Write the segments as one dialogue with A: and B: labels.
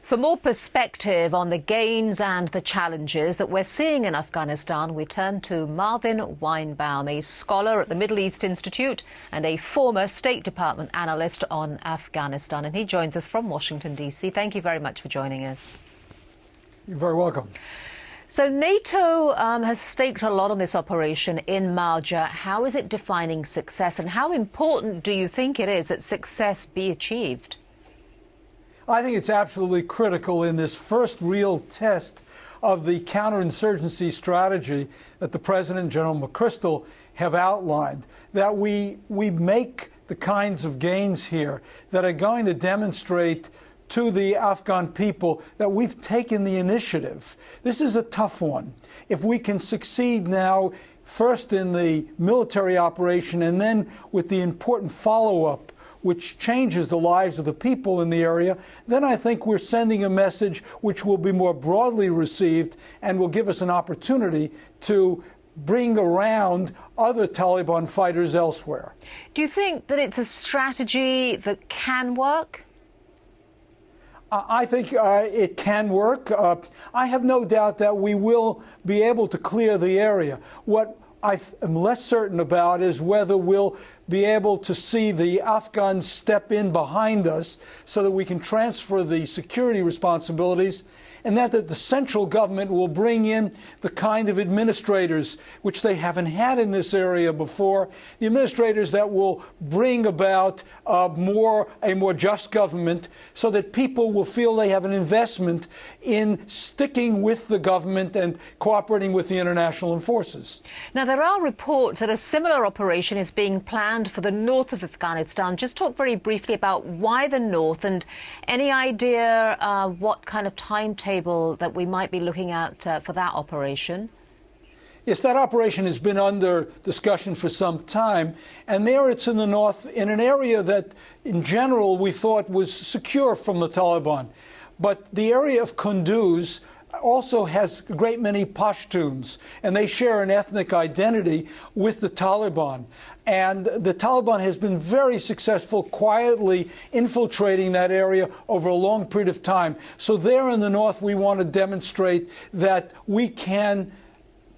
A: For more perspective on the gains and the challenges that we're seeing in Afghanistan, we turn to Marvin Weinbaum, a scholar at the Middle East Institute and a former State Department analyst on Afghanistan. And he joins us from Washington, D.C. Thank you very much for joining us.
B: You're very welcome.
A: So NATO has staked a lot on this operation in Marjah. How is it defining success, and how important do you think it is that success be achieved?
B: I think it's absolutely critical in this first real test of the counterinsurgency strategy that the President and General McChrystal have outlined, that we make the kinds of gains here that are going to demonstrate to the Afghan people that we've taken the initiative. This is a tough one. If we can succeed now, first in the military operation and then with the important follow-up, which changes the lives of the people in the area, then I think we're sending a message which will be more broadly received and will give us an opportunity to bring around other Taliban fighters elsewhere.
A: Do you think that it's a strategy that can work?
B: I think it can work. I have no doubt that we will be able to clear the area. What I am less certain about is whether we'll be able to see the Afghans step in behind us so that we can transfer the security responsibilities, and that the central government will bring in the kind of administrators which they haven't had in this area before, the administrators that will bring about a more just government so that people will feel they have an investment in sticking with the government and cooperating with the international forces.
A: Now, there are reports that a similar operation is being planned for the north of Afghanistan. Just talk very briefly about why the north, and any idea what kind of timetable that we might be looking at for that operation?
B: Yes, that operation has been under discussion for some time, and there it's in the north, in an area that in general we thought was secure from the Taliban. But the area of Kunduz also has a great many Pashtuns, and they share an ethnic identity with the Taliban. And the Taliban has been very successful quietly infiltrating that area over a long period of time. So there in the north, we want to demonstrate that we can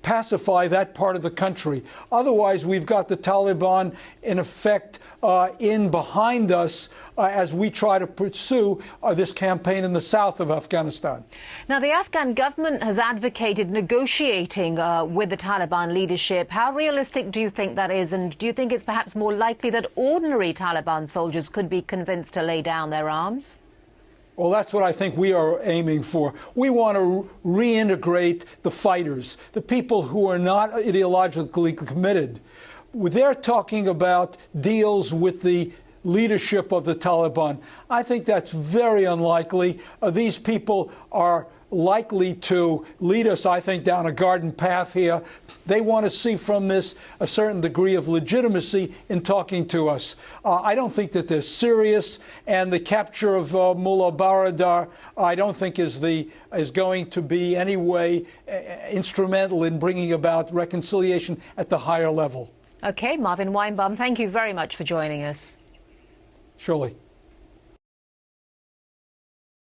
B: pacify that part of the country. Otherwise, we've got the Taliban, in effect, in behind us as we try to pursue this campaign in the south of Afghanistan.
A: Now, the Afghan government has advocated negotiating with the Taliban leadership. How realistic do you think that is? And do you think it's perhaps more likely that ordinary Taliban soldiers could be convinced to lay down their arms?
B: Well, that's what I think we are aiming for. We want to reintegrate the fighters, the people who are not ideologically committed. They're talking about deals with the leadership of the Taliban. I think that's very unlikely. These people are likely to lead us, I think, down a garden path here. They want to see from this a certain degree of legitimacy in talking to us. I don't think that they're serious, and the capture of Mullah Baradar, I don't think is going to be any way instrumental in bringing about reconciliation at the higher level.
A: Okay, Marvin Weinbaum, thank you very much for joining us.
B: Surely.